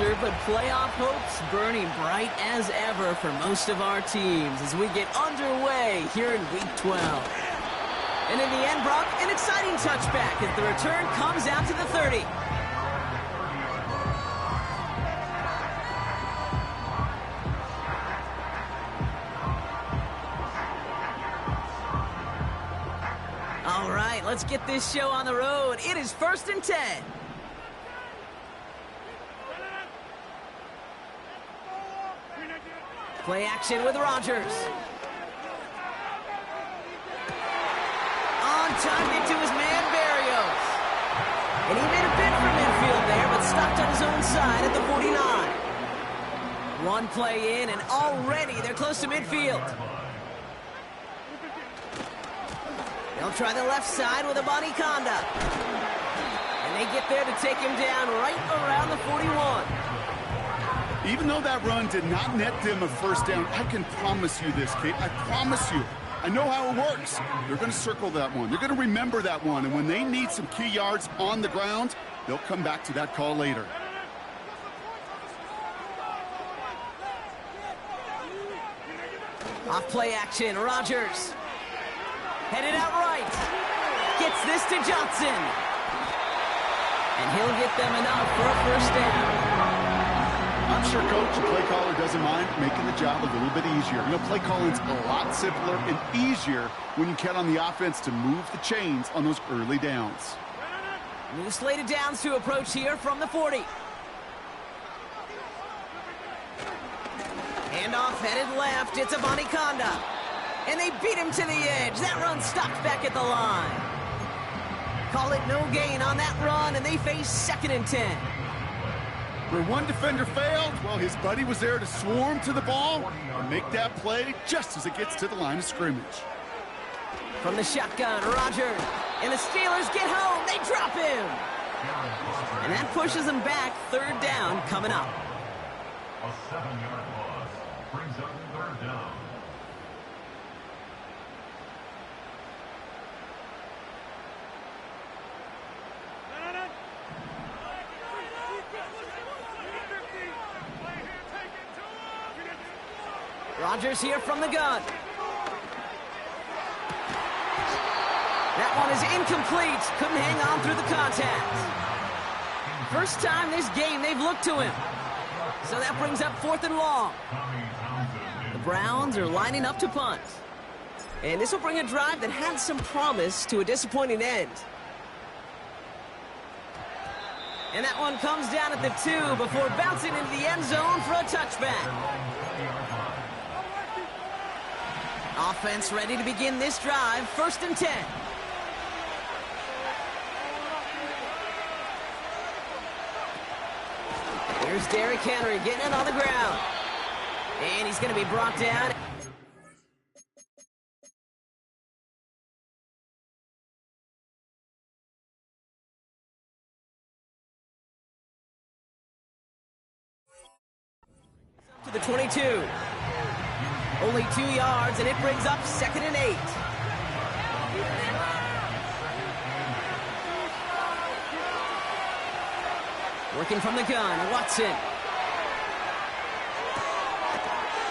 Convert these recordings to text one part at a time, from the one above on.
closer, but playoff hopes burning bright as ever for most of our teams as we get underway here in Week 12. And in the end, Brock, an exciting touchback as the return comes out to the 30. All right, let's get this show on the road. It is 1st and 10. Play action with Rodgers. On target to his man, Berrios. And he made a bid for midfield there, but stopped on his own side at the 49. One play in, and already they're close to midfield. They'll try the left side with a Conda. And they get there to take him down right around the 41. Even though that run did not net them a first down, I can promise you this, Kate. I promise you. I know how it works. They're going to circle that one. They're going to remember that one. And when they need some key yards on the ground, they'll come back to that call later. Off play action, Rodgers. Headed out right. Gets this to Johnson. And he'll get them enough for a first down. I'm sure, Coach, the play caller doesn't mind making the job a little bit easier. You know, play calling's a lot simpler and easier when you count on the offense to move the chains on those early downs. New slated downs to approach here from the 40. Handoff headed left. It's a Conda. And they beat him to the edge. That run stopped back at the line. Call it no gain on that run, and they face 2nd and 10. Where one defender failed, well, his buddy was there to swarm to the ball and make that play just as it gets to the line of scrimmage. From the shotgun, Rodgers. And the Steelers get home. They drop him. And that pushes them back. 3rd down coming up. A 7-yard loss brings up 3rd down. Rodgers here from the gun. That one is incomplete. Couldn't hang on through the contact. First time this game they've looked to him. So that brings up 4th and long. The Browns are lining up to punt. And this will bring a drive that had some promise to a disappointing end. And that one comes down at the 2 before bouncing into the end zone for a touchback. Offense ready to begin this drive. 1st and 10. Here's Derrick Henry getting it on the ground. And he's going to be brought down. To the 22. Only 2 yards, and it brings up 2nd and 8. Working from the gun, Watson.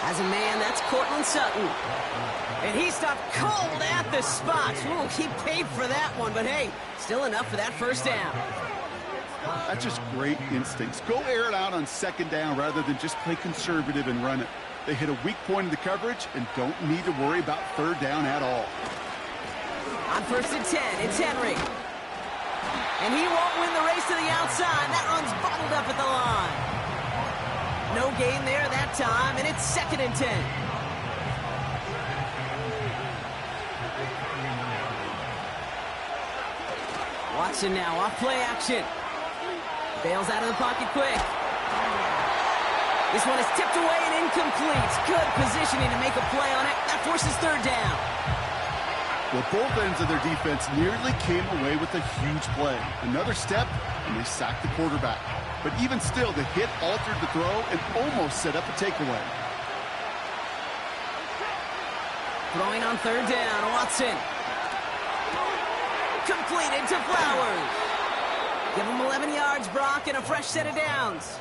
As a man, that's Cortland Sutton. And he stopped cold at the spot. Ooh, he paid for that one, but hey, still enough for that first down. That's just great instincts. Go air it out on 2nd down rather than just play conservative and run it. They hit a weak point in the coverage and don't need to worry about 3rd down at all. On 1st and 10, it's Henry. And he won't win the race to the outside. That run's bottled up at the line. No gain there that time, and it's 2nd and 10. Watson now off play action. Bails out of the pocket quick. This one is tipped away and incomplete. Good positioning to make a play on it. That forces 3rd down. Well, both ends of their defense nearly came away with a huge play. Another step, and they sacked the quarterback. But even still, the hit altered the throw and almost set up a takeaway. Throwing on 3rd down, Watson. Completed to Flowers. Give him 11 yards, Brock, and a fresh set of downs.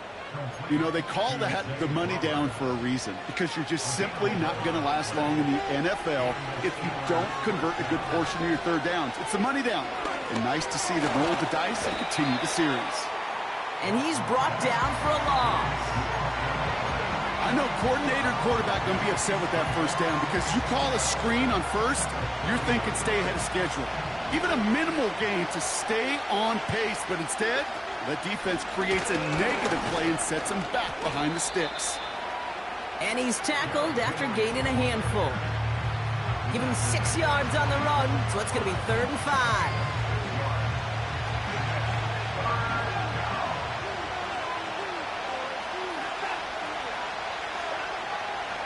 You know, they call that the money down for a reason, because you're just simply not going to last long in the NFL if you don't convert a good portion of your third downs. It's the money down. And nice to see them roll the dice and continue the series. And he's brought down for a loss. I know coordinator and quarterback going to be upset with that first down, because you call a screen on first, you're thinking stay ahead of schedule. Even a minimal gain to stay on pace, but instead, the defense creates a negative play and sets him back behind the sticks. And he's tackled after gaining a handful. Give him 6 yards on the run, so it's going to be 3rd and 5.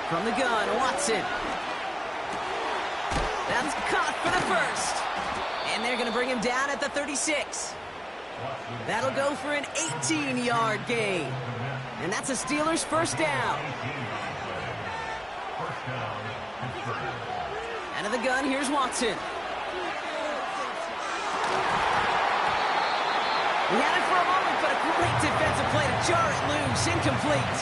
From the gun, Watson. That's caught for the first. And they're going to bring him down at the 36. That'll go for an 18-yard gain. And that's a Steelers first down. Out of the gun, here's Watson. He had it for a moment, but a great defensive play to jar it loose. Incomplete.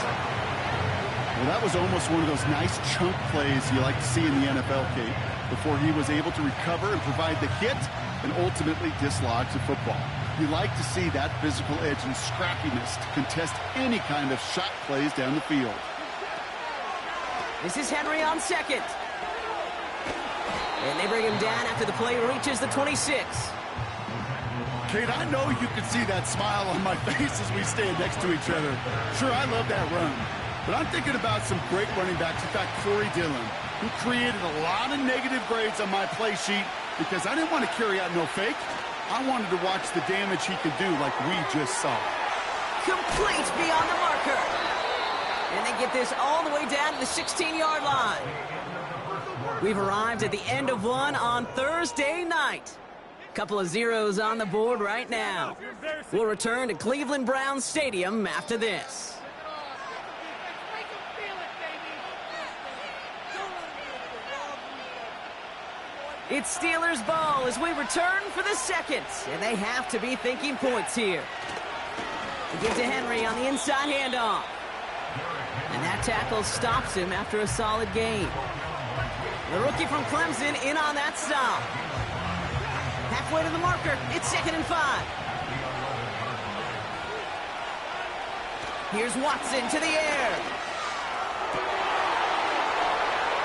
Well, that was almost one of those nice chunk plays you like to see in the NFL, Kate, before he was able to recover and provide the hit and ultimately dislodge the football. You like to see that physical edge and scrappiness to contest any kind of shot plays down the field. This is Henry on second. And they bring him down after the play reaches the 26. Kate, I know you can see that smile on my face as we stand next to each other. Sure, I love that run. But I'm thinking about some great running backs. In fact, Corey Dillon, who created a lot of negative grades on my play sheet because I didn't want to carry out no fake. I wanted to watch the damage he could do like we just saw. Complete beyond the marker. And they get this all the way down to the 16-yard line. We've arrived at the end of one on Thursday night. Couple of zeros on the board right now. We'll return to Cleveland Browns Stadium after this. It's Steelers ball as we return for the second, and they have to be thinking points here. We get to Henry on the inside handoff. And that tackle stops him after a solid gain. The rookie from Clemson in on that stop. Halfway to the marker, it's 2nd and 5. Here's Watson to the air.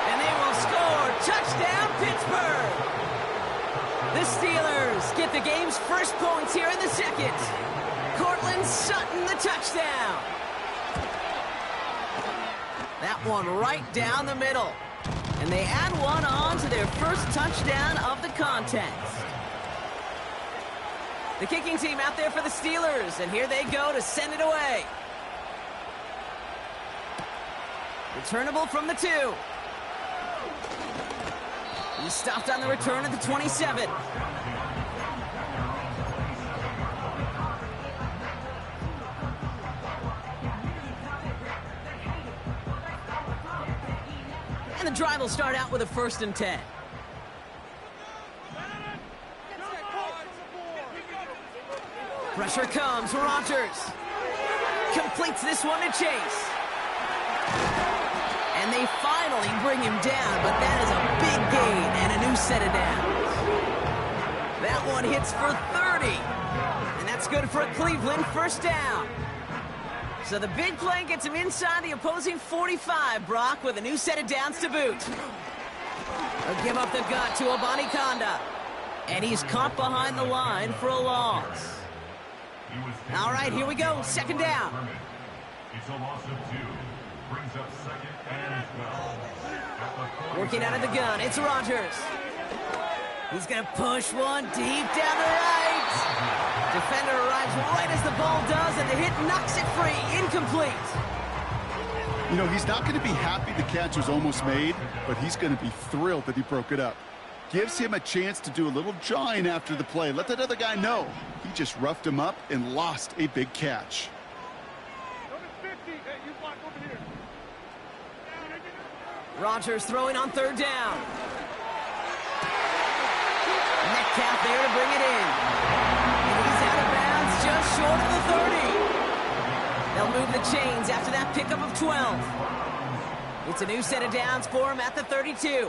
And they will score. Touchdown, Pittsburgh. The Steelers get the game's first points here in the second. Cortland Sutton, the touchdown. That one right down the middle. And they add one on to their first touchdown of the contest. The kicking team out there for the Steelers, and here they go to send it away. Returnable from the 2. He stopped on the return at the 27. And the drive will start out with a 1st and 10. Pressure comes. Rodgers completes this one to Chase. And they finally bring him down, but that is a big gain and a new set of downs. That one hits for 30. And that's good for a Cleveland first down. So the big play gets him inside the opposing 45, Brock, with a new set of downs to boot. They'll give up the gut to Abanikanda. And he's caught behind the line for a loss. All right, here we go. 2nd down. It's a loss of 2. Brings up 2nd and 12. Working out of the gun, it's Rodgers. He's going to push one deep down the right. Defender arrives right as the ball does, and the hit knocks it free. Incomplete. You know, he's not going to be happy the catch was almost made, but he's going to be thrilled that he broke it up. Gives him a chance to do a little jawing after the play. Let that other guy know. He just roughed him up and lost a big catch. Rodgers throwing on 3rd down. Metcalf there to bring it in. And he's out of bounds just short of the 30. They'll move the chains after that pickup of 12. It's a new set of downs for him at the 32.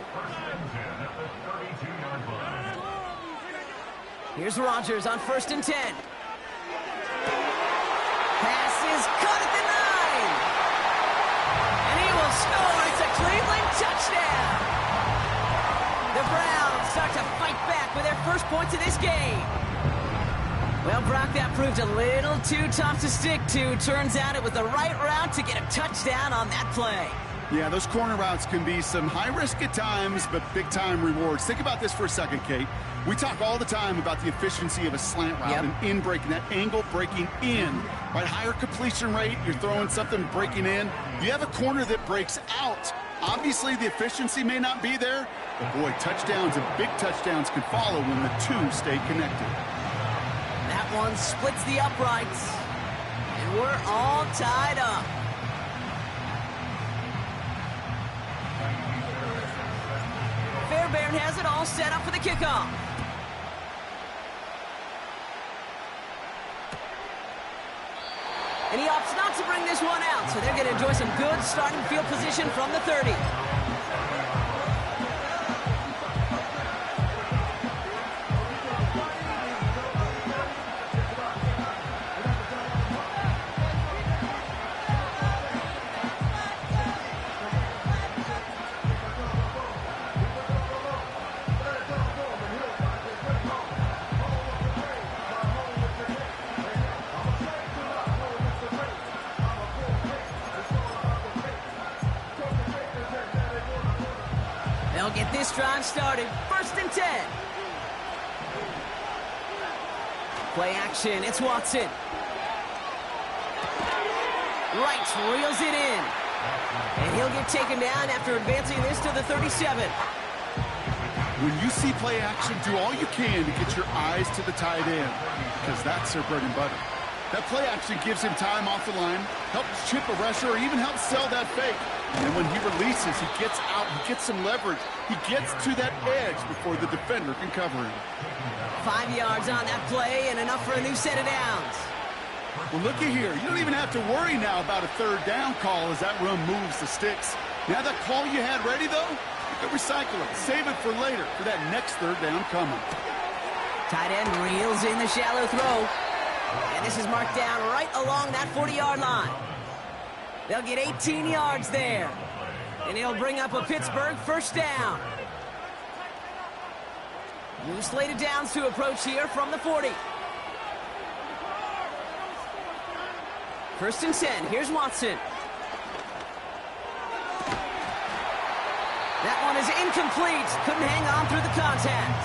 Here's Rodgers on 1st and 10. Pass is caught at the 9. And he will score. It's a Cleveland touchdown. The Browns start to fight back with their first points of this game. Well, Brock, that proved a little too tough to stick to. Turns out it was the right route to get a touchdown on that play. Yeah, those corner routes can be some high risk at times, but big-time rewards. Think about this for a second, Kate. We talk all the time about the efficiency of a slant route and in breaking, that angle breaking in. Right, higher completion rate, you're throwing something breaking in. You have a corner that breaks out. Obviously, the efficiency may not be there, but boy, touchdowns and big touchdowns can follow when the two stay connected. That one splits the uprights, and we're all tied up. Fairbairn has it all set up for the kickoff. And he opts not to bring this one out, so they're going to enjoy some good starting field position from the 30. They'll get this drive started. 1st and 10. Play action. It's Watson. Wright reels it in. And he'll get taken down after advancing this to the 37. When you see play action, do all you can to get your eyes to the tight end, because that's their bread and butter. That play action gives him time off the line, helps chip a rusher, or even helps sell that fake. And when he releases, he gets out, he gets some leverage. He gets to that edge before the defender can cover him. 5 yards on that play and enough for a new set of downs. Well, looky here. You don't even have to worry now about a 3rd down call as that run moves the sticks. Now that call you had ready, though, you can recycle it. Save it for later for that next 3rd down coming. Tight end reels in the shallow throw. And this is marked down right along that 40-yard line. They'll get 18 yards there. And it'll bring up a Pittsburgh 1st down. New slate of downs to approach here from the 40. 1st and 10. Here's Watson. That one is incomplete. Couldn't hang on through the contact.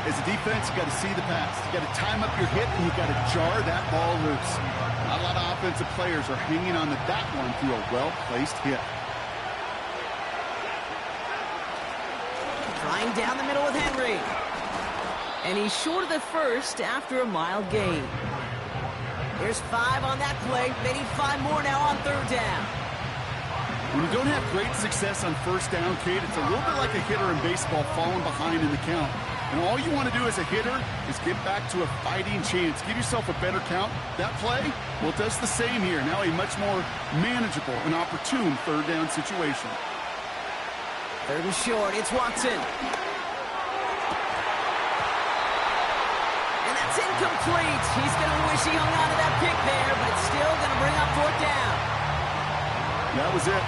As a defense, you got to see the pass. You got to time up your hit, and you got to jar that ball loose. Not a lot of offensive players are hanging on to that one through a well-placed hit. Trying down the middle with Henry. And he's short of the 1st after a mild gain. Here's 5 on that play. They need 5 more now on 3rd down. When you don't have great success on 1st down, Kate, it's a little bit like a hitter in baseball falling behind in the count. And all you want to do as a hitter is get back to a fighting chance. Give yourself a better count. That play, well, it does the same here. Now a much more manageable and opportune 3rd down situation. 3rd and short. It's Watson. And that's incomplete. He's going to wish he hung on to that pick there, but it's still going to bring up 4th down. That was it.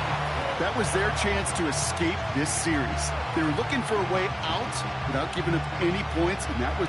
That was their chance to escape this series. They were looking for a way out without giving up any points, and that was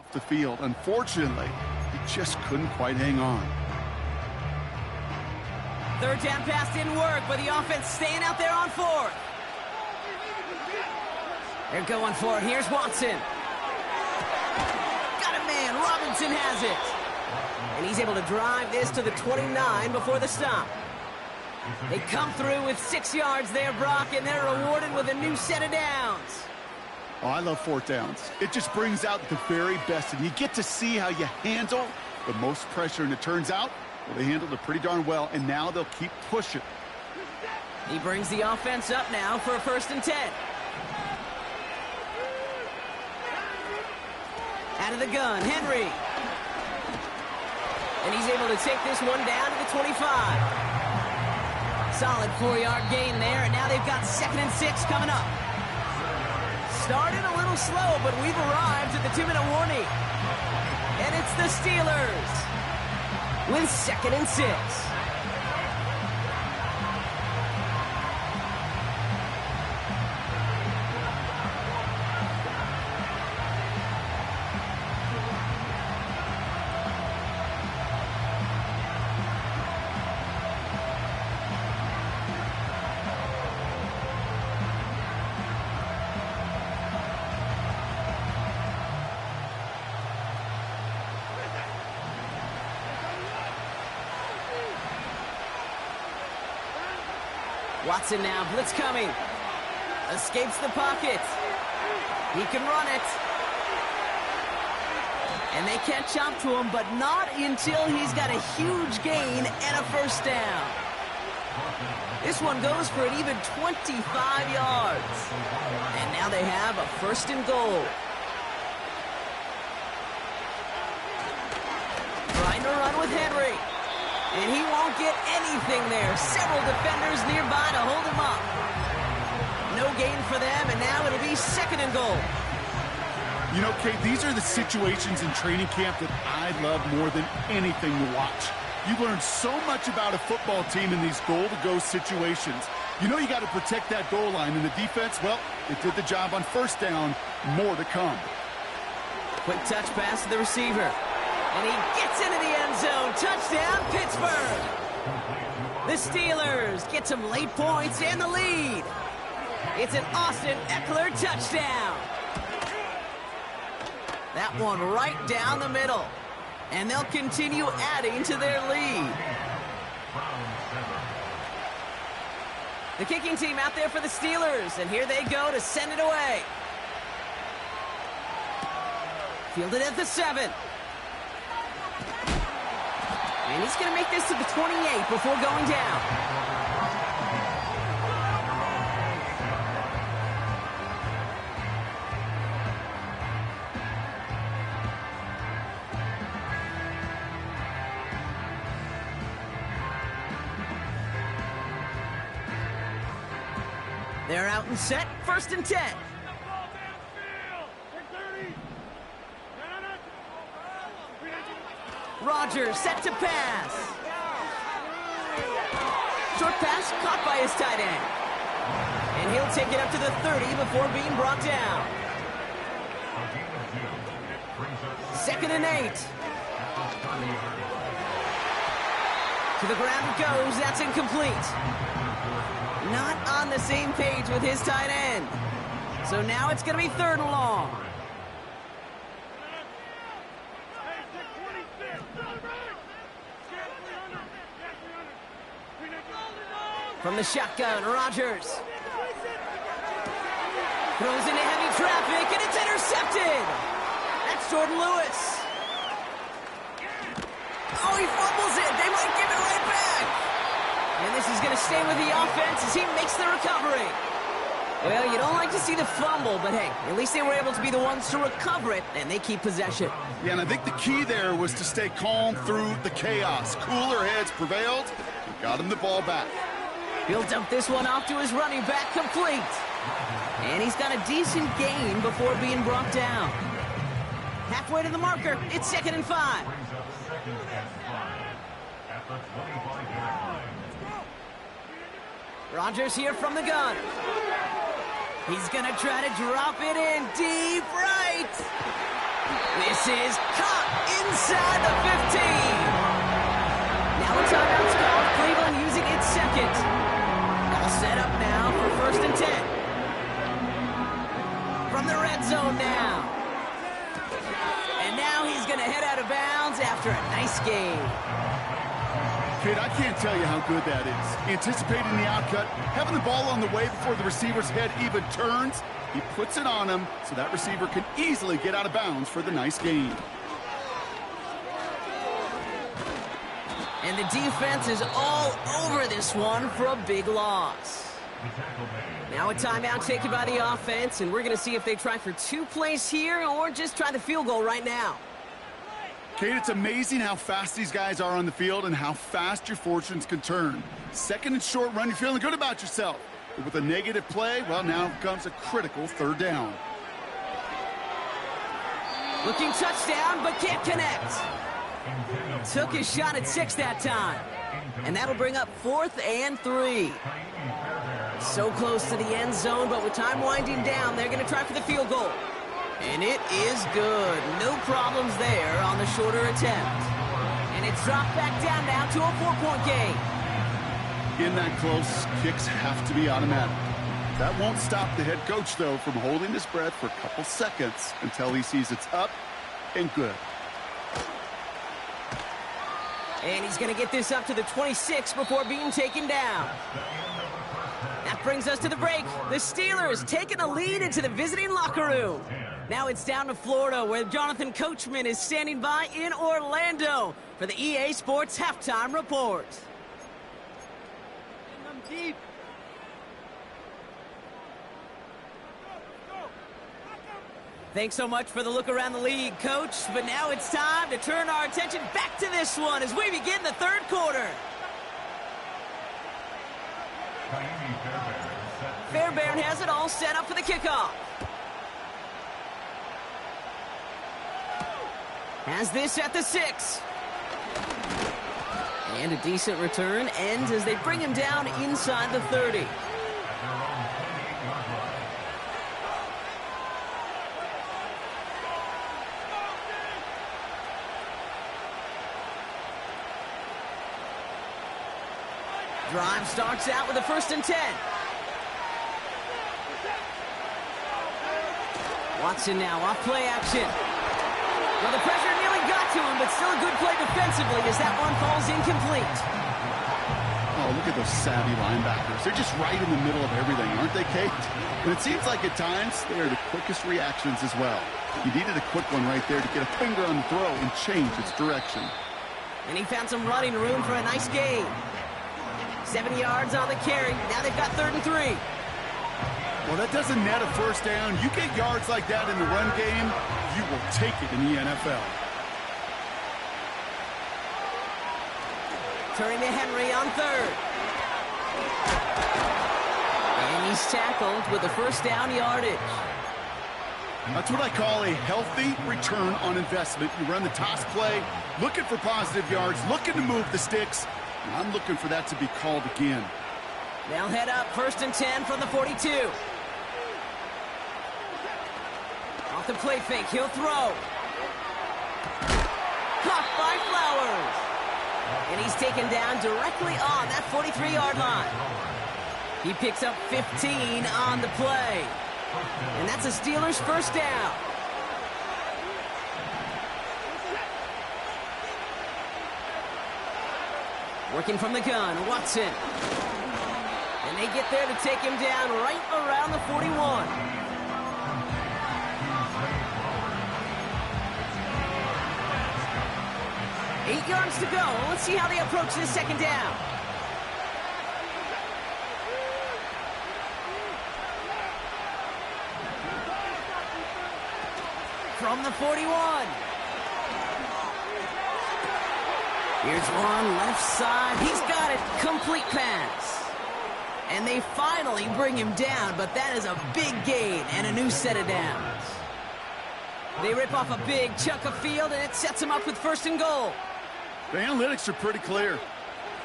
off the field. Unfortunately, he just couldn't quite hang on. Third down pass didn't work, but the offense staying out there on fourth. They're going for it. Here's Watson. Got a man. Robinson has it. And he's able to drive this to the 29 before the stop. They come through with 6 yards there, Brock, and they're rewarded with a new set of downs. Oh, I love fourth downs. It just brings out the very best, and you get to see how you handle the most pressure, and it turns out, well, they handled it pretty darn well, and now they'll keep pushing. He brings the offense up now for a 1st and 10. Out of the gun, Henry. And he's able to take this one down to the 25. Solid 4-yard gain there, and now they've got 2nd and 6 coming up. Started a little slow, but we've arrived at the 2-minute warning. And it's the Steelers with 2nd and 6. Watson now, blitz coming. Escapes the pocket. He can run it. And they catch up to him, but not until he's got a huge gain and a 1st down. This one goes for an even 25 yards. And now they have a 1st and goal. Trying to run with Henry. And he won't get anything there. Several defenders nearby to hold him up. No gain for them, and now it'll be 2nd and goal. You know, Kate, these are the situations in training camp that I love more than anything to watch. You learn so much about a football team in these goal-to-go situations. You know you got to protect that goal line, and the defense, well, they did the job on 1st down. More to come. Quick touch pass to the receiver. And he gets into the end zone. Touchdown, Pittsburgh. The Steelers get some late points and the lead. It's an Austin Eckler touchdown. That one right down the middle. And they'll continue adding to their lead. The kicking team out there for the Steelers. And here they go to send it away. Fielded at the 7. And he's going to make this to the 28 before going down. They're out and set, 1st and 10. Rodgers set to pass. Short pass caught by his tight end. And he'll take it up to the 30 before being brought down. 2nd and 8. To the ground it goes. That's incomplete. Not on the same page with his tight end. So now it's going to be 3rd and long. From the shotgun, Rodgers. Throws into heavy traffic, and it's intercepted. That's Jordan Lewis. Oh, he fumbles it. They might give it right back. And this is going to stay with the offense as he makes the recovery. Well, you don't like to see the fumble, but hey, at least they were able to be the ones to recover it, and they keep possession. Yeah, and I think the key there was to stay calm through the chaos. Cooler heads prevailed and got him the ball back. He'll dump this one off to his running back, complete. And he's got a decent gain before being brought down. Halfway to the marker, it's 2nd and 5. Rodgers here from the gun. He's going to try to drop it in deep right. This is caught inside the 15. Now a timeout's called. Cleveland using its second. All set up now for 1st and 10. From the red zone now. And now he's going to head out of bounds after a nice game. Kid, I can't tell you how good that is. Anticipating the outcut, having the ball on the way before the receiver's head even turns. He puts it on him so that receiver can easily get out of bounds for the nice gain. And the defense is all over this one for a big loss. Now a timeout taken by the offense, and we're going to see if they try for 2 plays here or just try the field goal right now. Kate, it's amazing how fast these guys are on the field and how fast your fortunes can turn. 2nd and short run, you're feeling good about yourself. But with a negative play, well, now comes a critical 3rd down. Looking touchdown, but can't connect. Took his shot at 6 that time. And that'll bring up 4th and 3. So close to the end zone, but with time winding down, they're going to try for the field goal. And it is good. No problems there on the shorter attempt. And it's dropped back down now to a 4-point game. In that close, kicks have to be automatic. That won't stop the head coach, though, from holding his breath for a couple seconds until he sees it's up and good. And he's going to get this up to the 26 before being taken down. That brings us to the break. The Steelers taking a lead into the visiting locker room. Now it's down to Florida, where Jonathan Coachman is standing by in Orlando for the EA Sports Halftime Report. Deep. Thanks so much for the look around the league, Coach. But now it's time to turn our attention back to this one as we begin the 3rd quarter. Fairbairn has it all set up for the kickoff. Has this at the 6. And a decent return ends as they bring him down inside the 30. Drive starts out with a 1st and 10. Watson now off play action. Well, the pressure nearly got to him, but still a good play defensively as that one falls incomplete. Oh, look at those savvy linebackers. They're just right in the middle of everything, aren't they, Kate? And it seems like at times they are the quickest reactions as well. You needed a quick one right there to get a finger on the throw and change its direction. And he found some running room for a nice gain. 7 yards on the carry. Now they've got 3rd and 3. Well, that doesn't net a 1st down. You get yards like that in the run game, you will take it in the NFL. Turning to Henry on 3rd. And he's tackled with a 1st down yardage. That's what I call a healthy return on investment. You run the toss play, looking for positive yards, looking to move the sticks. And I'm looking for that to be called again. They'll head up 1st and 10 from the 42. Off the play fake, he'll throw. Caught by Flowers. And he's taken down directly on that 43-yard line. He picks up 15 on the play. And that's a Steelers 1st down. Working from the gun, Watson. And they get there to take him down right around the 41. Eight yards to go. Let's see how they approach this 2nd down. From the 41. Here's one left side. He's got it. Complete pass. And they finally bring him down, but that is a big gain and a new set of downs. They rip off a big chunk of field, and it sets them up with 1st and goal. The analytics are pretty clear.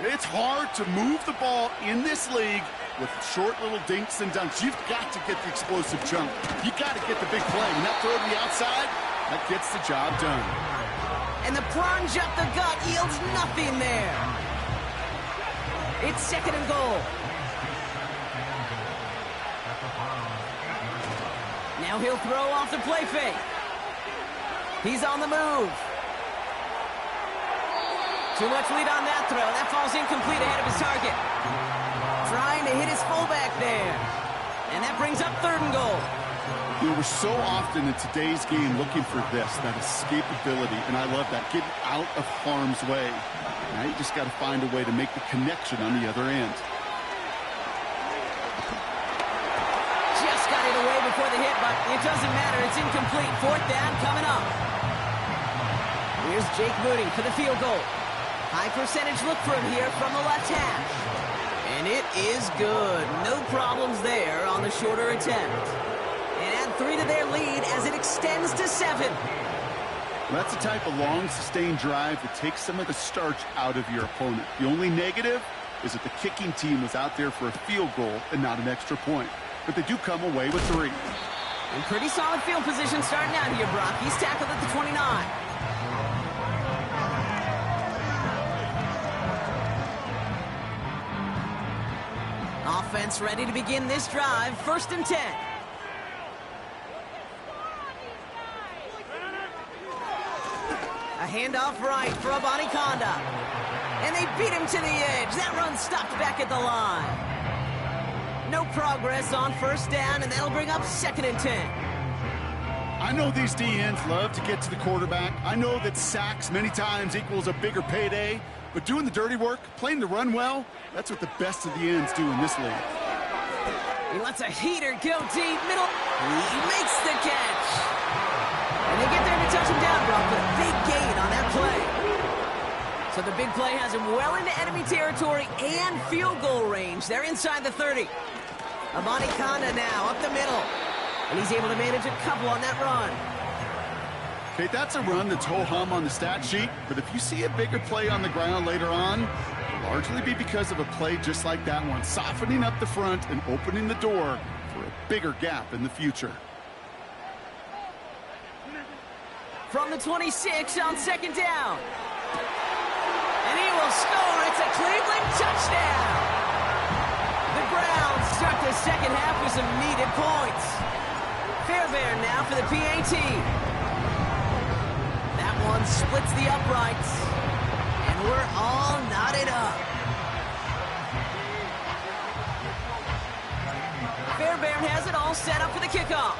It's hard to move the ball in this league with short little dinks and dunks. You've got to get the explosive jump. You've got to get the big play. And that throw to the outside, That gets the job done. And the plunge up the gut yields nothing there. It's 2nd and goal. Now he'll throw off the play fake. He's on the move. Too much lead on that throw. That falls incomplete ahead of his target. Trying to hit his fullback there. And that brings up 3rd and goal. We're so often in today's game looking for this, that escapability, and I love that. Get out of harm's way. Now you just got to find a way to make the connection on the other end. Just got it away before the hit, but it doesn't matter. It's incomplete. 4th down coming up. Here's Jake Moody for the field goal. High percentage look for him here from the left hash. And it is good. No problems there on the shorter attempt. And add 3 to their lead as it extends to 7. That's the type of long, sustained drive that takes some of the starch out of your opponent. The only negative is that the kicking team was out there for a field goal and not an extra point. But they do come away with 3. And pretty solid field position starting out here, Brock. He's tackled at the 29. Offense ready to begin this drive. 1st and 10. A handoff right for Abanikanda. And they beat him to the edge. That run stopped back at the line. No progress on 1st down, and that'll bring up 2nd and 10. I know these DNs love to get to the quarterback. I know that sacks many times equals a bigger payday. But doing the dirty work, playing the run well, that's what the best of the ends do in this league. He lets a heater go deep. Middle. He makes the catch. And they get there to touch him down, Brock, with a big gain on that play. So the big play has him well into enemy territory and field goal range. They're inside the 30. Abanikanda now up the middle. And he's able to manage a couple on that run. Okay, that's a run that's ho-hum on the stat sheet, but if you see a bigger play on the ground later on, it'll largely be because of a play just like that one, softening up the front and opening the door for a bigger gap in the future. From the 26 on 2nd down. And he will score. It's a Cleveland touchdown. The Browns start the 2nd half with some needed points. Fairbairn now for the PAT. That one splits the uprights. And we're all knotted up. Fairbairn has it all set up for the kickoff.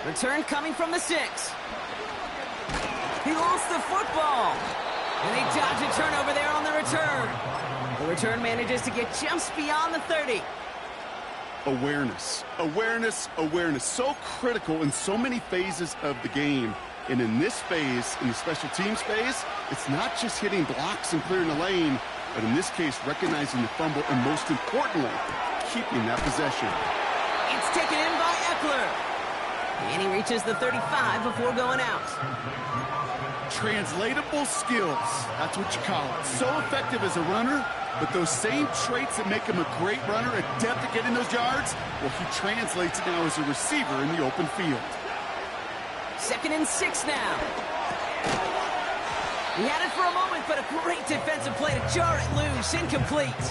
Return coming from the 6. He lost the football. And they dodge a turnover there on the return. The return manages to get just beyond the 30. Awareness, awareness, awareness. So critical in so many phases of the game. And in this phase, in the special teams phase, it's not just hitting blocks and clearing the lane, but in this case, recognizing the fumble and most importantly, keeping that possession. It's taken in by Eckler. And he reaches the 35 before going out. Translatable skills, that's what you call it. So effective as a runner, but those same traits that make him a great runner, adept at getting those yards, well, he translates it now as a receiver in the open field. 2nd and 6 now. He had it for a moment, but a great defensive play to jar it loose. Incomplete.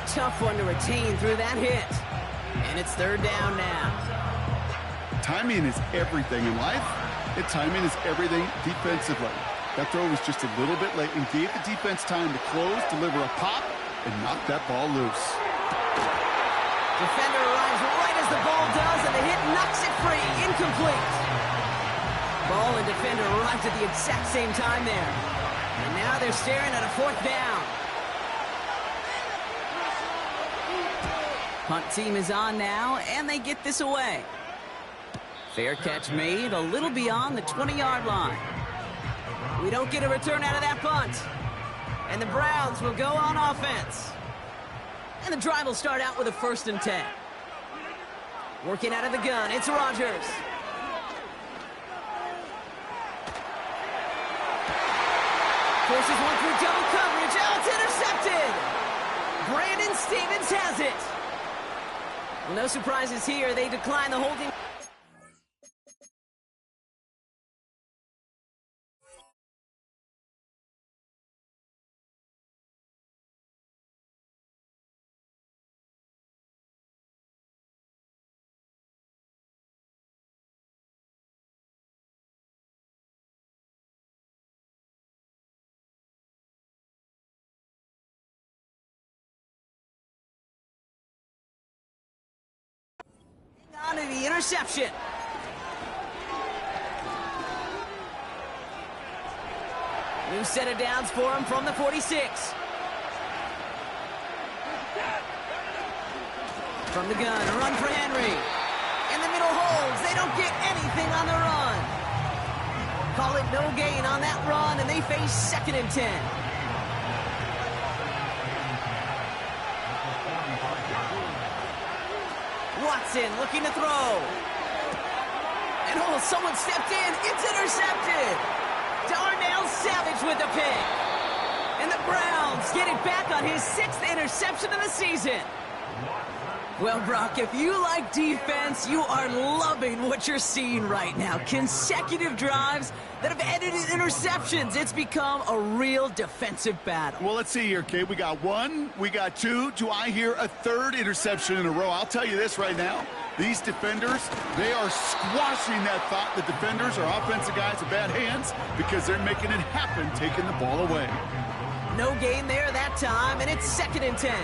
Tough one to retain through that hit. And it's 3rd down now. Timing is everything in life, and timing is everything defensively. That throw was just a little bit late and gave the defense time to close, deliver a pop, and knock that ball loose. Defender arrives right as the ball does, and the hit knocks it free. Incomplete. Ball and defender arrived at the exact same time there. And now they're staring at a 4th down. Punt team is on now, and they get this away. Fair catch made a little beyond the 20-yard line. We don't get a return out of that punt. And the Browns will go on offense. And the drive will start out with a 1st and 10. Working out of the gun, it's Rodgers. Forces one through double coverage. Oh, it's intercepted. Brandon Stevens has it. Well, no surprises here. They decline the holding. On to the interception. New set of downs for him from the 46. From the gun, a run for Henry. In the middle holds. They don't get anything on the run. Call it no gain on that run, and they face 2nd and 10. Watson looking to throw. And oh, someone stepped in. It's intercepted. Darnell Savage with the pick. And the Browns get it back on his 6th interception of the season. Well, Brock, if you like defense, you are loving what you're seeing right now. Consecutive drives that have ended in interceptions. It's become a real defensive battle. Well, let's see here, Kate. We got 1, we got 2. Do I hear a 3rd interception in a row? I'll tell you this right now. These defenders, they are squashing that thought the defenders are offensive guys with bad hands because they're making it happen, taking the ball away. No gain there that time, and it's 2nd and 10.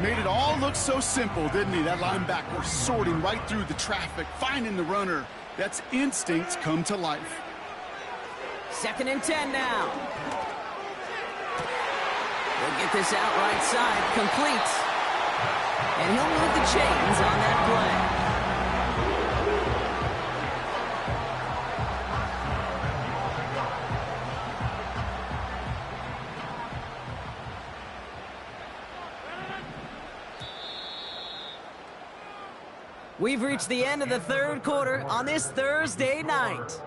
Made it all look so simple, didn't he? That linebacker sorting right through the traffic, finding the runner. That's instincts come to life. 2nd and 10 now. They'll get this out right side, complete. And he'll move the chains on that play. We've reached the end of the 3rd quarter on this Thursday night.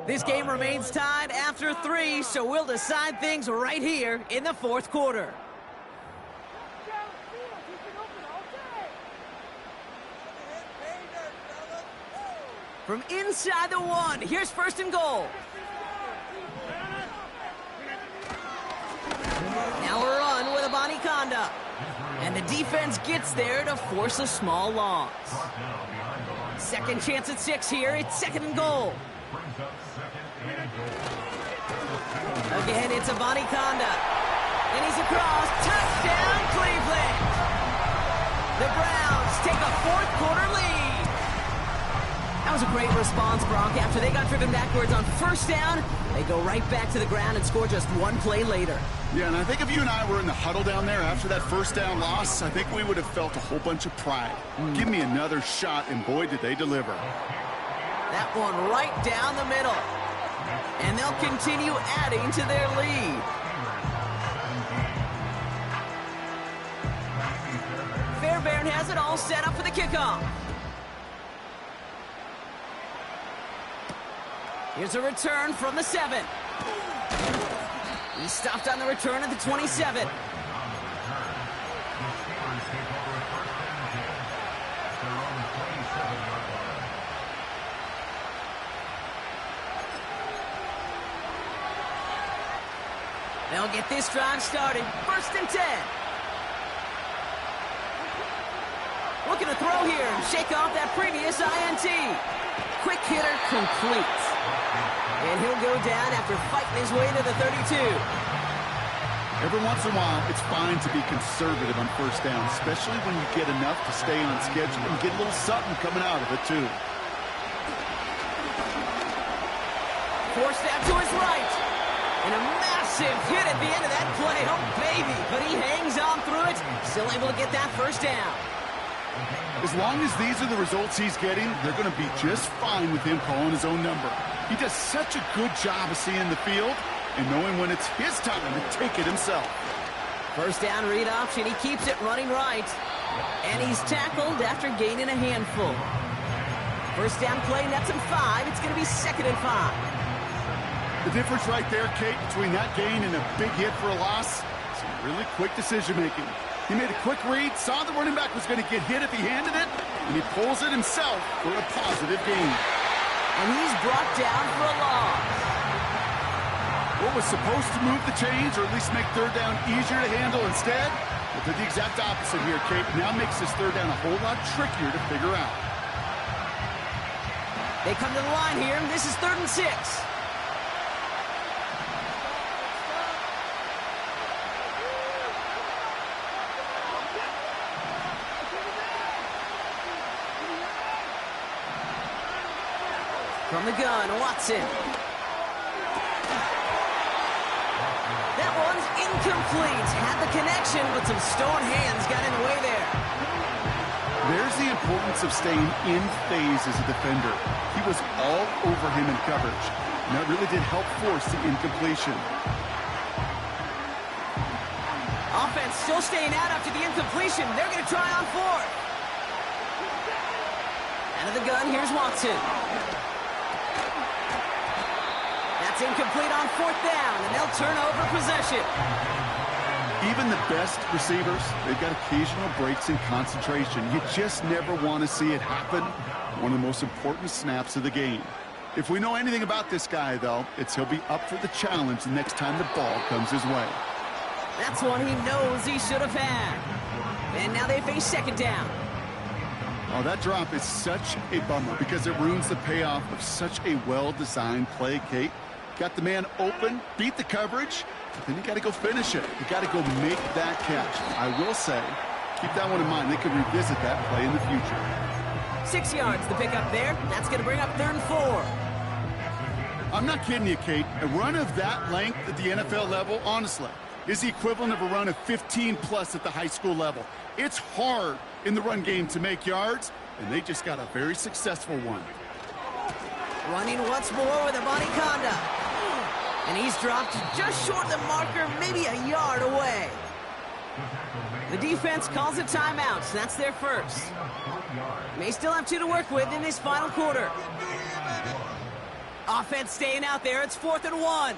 This game remains tied after 3, so we'll decide things right here in the 4th quarter. From inside the 1, here's 1st and goal. Now a run with a Conda. And the defense gets there to force a small loss. 2nd chance at 6 here. It's 2nd and goal. Again, it's a Conda. And he's across. Touchdown, Cleveland. The Browns take a 4th quarter lead. That was a great response, Brock. After they got driven backwards on 1st down, they go right back to the ground and score just 1 play later. Yeah, and I think if you and I were in the huddle down there after that 1st down loss, I think we would have felt a whole bunch of pride. Give me another shot, and boy, did they deliver. That one right down the middle. And they'll continue adding to their lead. Fairbairn has it all set up for the kickoff. Here's a return from the 7. He stopped on the return at the 27. They'll get this drive started. 1st and 10. Looking to throw here and shake off that previous INT. Quick hitter complete. And he'll go down after fighting his way to the 32. Every once in a while, it's fine to be conservative on 1st down, especially when you get enough to stay on schedule and get a little something coming out of it, too. Forced out to his right. And a massive hit at the end of that play. Oh, baby. But he hangs on through it. Still able to get that 1st down. As long as these are the results he's getting, they're going to be just fine with him calling his own number. He does such a good job of seeing the field and knowing when it's his time to take it himself. 1st down read option. He keeps it running right. And he's tackled after gaining a handful. 1st down play nets him 5. It's going to be 2nd and 5. The difference right there, Kate, between that gain and a big hit for a loss, some really quick decision-making. He made a quick read, saw the running back was going to get hit if he handed it, and he pulls it himself for a positive gain. And he's brought down for a loss. What was supposed to move the chains, or at least make third down easier to handle instead, it did the exact opposite here, Kate. Now makes this third down a whole lot trickier to figure out. They come to the line here, and this is 3rd and 6. From the gun, Watson. That one's incomplete. Had the connection, but some stone hands got in the way there. There's the importance of staying in phase as a defender. He was all over him in coverage, and that really did help force the incompletion. Offense still staying out after the incompletion. They're going to try on 4th. Out of the gun, here's Watson. That's incomplete on 4th down, and they'll turn over possession. Even the best receivers, they've got occasional breaks in concentration. You just never want to see it happen. One of the most important snaps of the game. If we know anything about this guy, though, it's he'll be up for the challenge the next time the ball comes his way. That's one he knows he should have had. And now they face 2nd down. Oh, that drop is such a bummer because it ruins the payoff of such a well-designed play, Kate. Got the man open, beat the coverage, but then you got to go finish it. You got to go make that catch. I will say, keep that one in mind. They could revisit that play in the future. 6 yards to pick up there. That's going to bring up 3rd and 4. I'm not kidding you, Kate. A run of that length at the NFL level, honestly, is the equivalent of a run of 15-plus at the high school level. It's hard in the run game to make yards, and they just got a very successful one. Running once more with Abanikanda. And he's dropped just short of the marker, maybe a yard away. The defense calls a timeout, so that's their first. May still have 2 to work with in this final quarter. Offense staying out there. It's 4th and 1.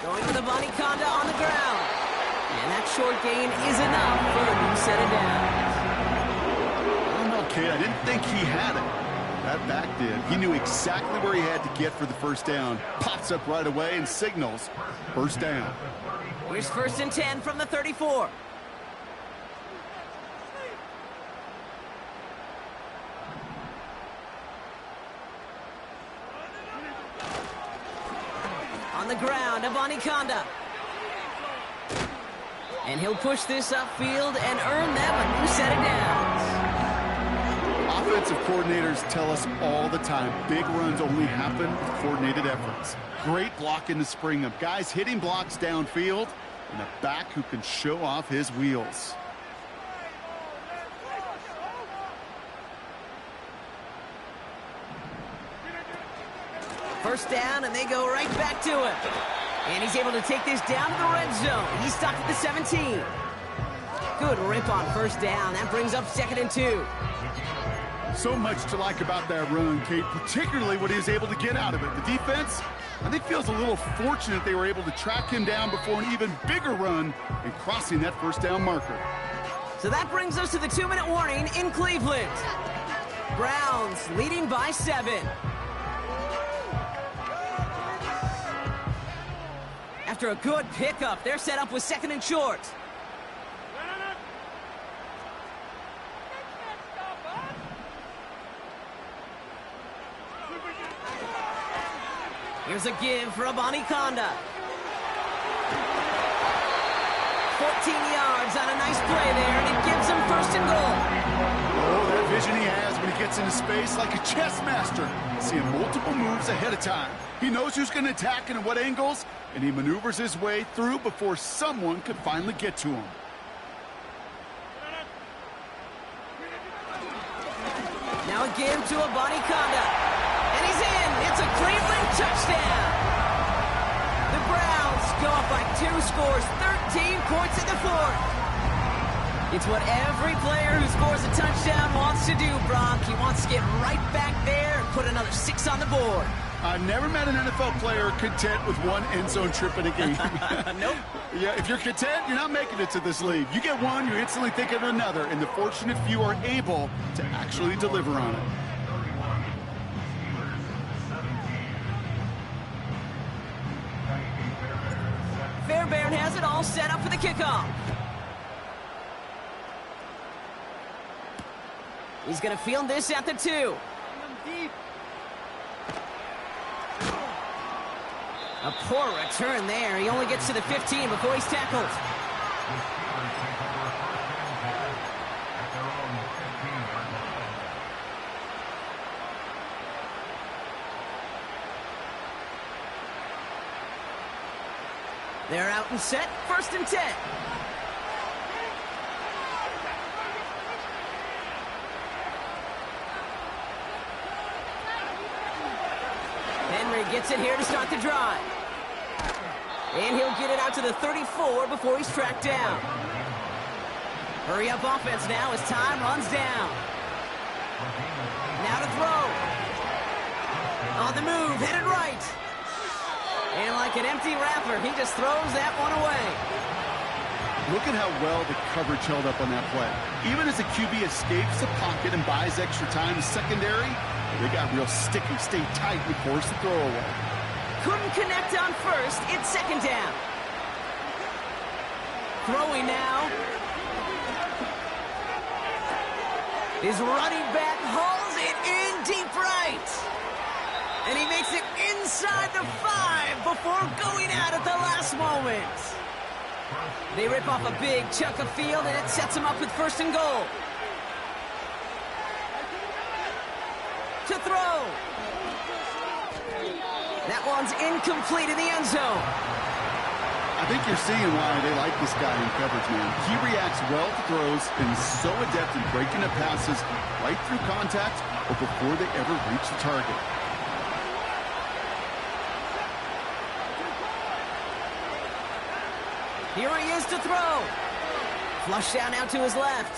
Going with Abanikanda on the ground. And that short gain is enough for a new set of downs. I don't know, Kate. I didn't think he had it. That back did. He knew exactly where he had to get for the first down. Pops up right away and signals first down. Here's 1st and 10 from the 34. On the ground, Abanikanda. And he'll push this upfield and earn them a new set of downs. Offensive coordinators tell us all the time, big runs only happen with coordinated efforts. Great block in the spring of guys hitting blocks downfield and a back who can show off his wheels. First down, and they go right back to him. And he's able to take this down to the red zone. He's stopped at the 17. Good rip on first down. That brings up 2nd and 2. So much to like about that run, Kate, particularly what he was able to get out of it. The defense, I think, feels a little fortunate they were able to track him down before an even bigger run and crossing that first down marker. So that brings us to the 2-minute warning in Cleveland. Browns leading by 7. After a good pickup, they're set up with 2nd and short. Here's a give for Abanikanda. 14 yards on a nice play there, and it gives him 1st and goal. Oh, that vision he has when he gets into space like a chess master. Seeing multiple moves ahead of time. He knows who's going to attack and at what angles, and he maneuvers his way through before someone could finally get to him. Now a give to Abanikanda. And he's in. It's a Cleveland touchdown. The Browns go up by 2 scores, 13 points in the 4th. It's what every player who scores a touchdown wants to do, Brock. He wants to get right back there and put another 6 on the board. I've never met an NFL player content with one end zone trip in a game. Nope. Yeah, if you're content, you're not making it to this league. You get one, you instantly think of another, and the fortunate few are able to actually deliver on it. Fairbairn has it all set up for the kickoff. He's going to field this at the 2. A poor return there. He only gets to the 15 before he's tackled. They're out and set. 1st and 10. Henry gets it here to start the drive. And he'll get it out to the 34 before he's tracked down. Hurry up offense now as time runs down. Now to throw. On the move, headed right. And like an empty wrapper, he just throws that one away. Look at how well the coverage held up on that play. Even as the QB escapes the pocket and buys extra time, secondary, they got real sticky, stayed tight, and forced the throw away. Couldn't connect on 1st. It's 2nd down. Throwing now. His running back hauls it in deep right. And he makes it inside the 5 before going out at the last moment. They rip off a big chunk of field, and it sets him up with 1st and goal. To throw. That one's incomplete in the end zone. I think you're seeing why they like this guy in coverage, man. He reacts well to throws and is so adept in breaking up passes right through contact or before they ever reach the target. Here he is to throw. Flush down out to his left.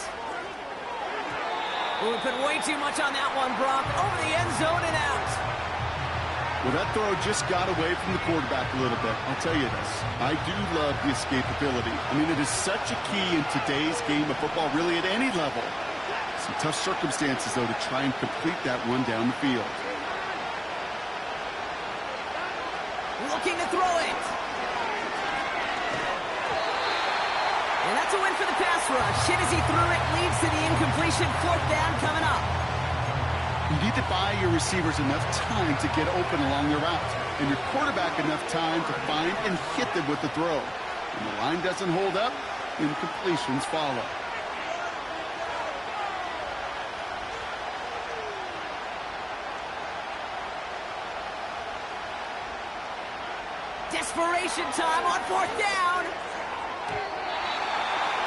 Oh, we put way too much on that one, Brock. Over the end zone and out. Well, that throw just got away from the quarterback a little bit. I'll tell you this. I do love the escapability. I mean, it is such a key in today's game of football, really at any level. Some tough circumstances, though, to try and complete that one down the field. Looking to throw it. And that's a win for the pass rush. Hit as he threw it, leads to the incompletion. 4th down coming up. You need to buy your receivers enough time to get open along their route, and your quarterback enough time to find and hit them with the throw. When the line doesn't hold up, incompletions follow. Desperation time on 4th down.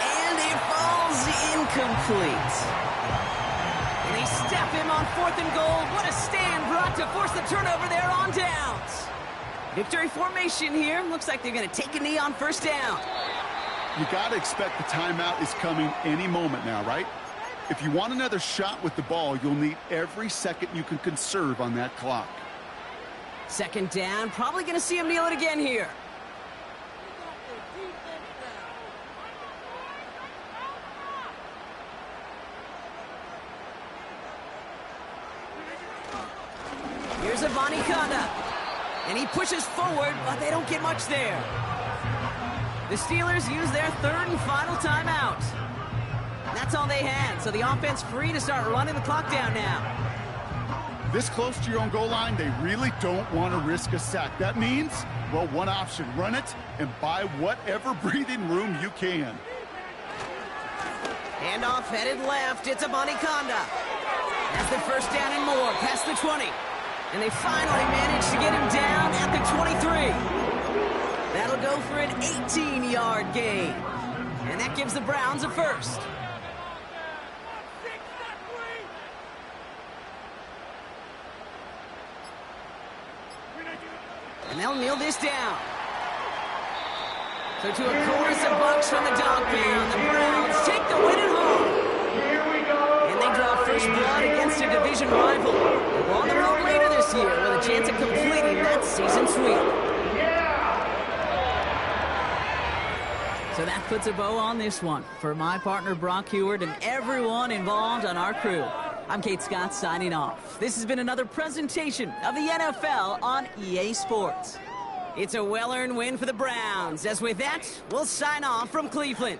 And it falls incomplete. And they step him on 4th and goal. What a stand, Brock, to force the turnover there on downs. Victory formation here. Looks like they're going to take a knee on 1st down. You got to expect the timeout is coming any moment now, right? If you want another shot with the ball, you'll need every second you can conserve on that clock. 2nd down. Probably going to see him kneel it again here. Here's Avani Conda. And he pushes forward, but they don't get much there. The Steelers use their 3rd and final timeout. That's all they had, so the offense free to start running the clock down now. This close to your own goal line, they really don't want to risk a sack. That means, well, one option, run it and buy whatever breathing room you can. Handoff headed left. It's Avani Conda. That's the 1st down and more, past the 20. And they finally managed to get him down at the 23. That'll go for an 18-yard gain. And that gives the Browns a 1st. And they'll kneel this down. So to a chorus of bucks from the dog pound, the Browns take the win at home. And they draw free first blood against a division rival. We're on the road later this year with a chance of completing that season sweep. So that puts a bow on this one. For my partner Brock Heward and everyone involved on our crew, I'm Kate Scott signing off. This has been another presentation of the NFL on EA Sports. It's a well-earned win for the Browns, as with that, we'll sign off from Cleveland.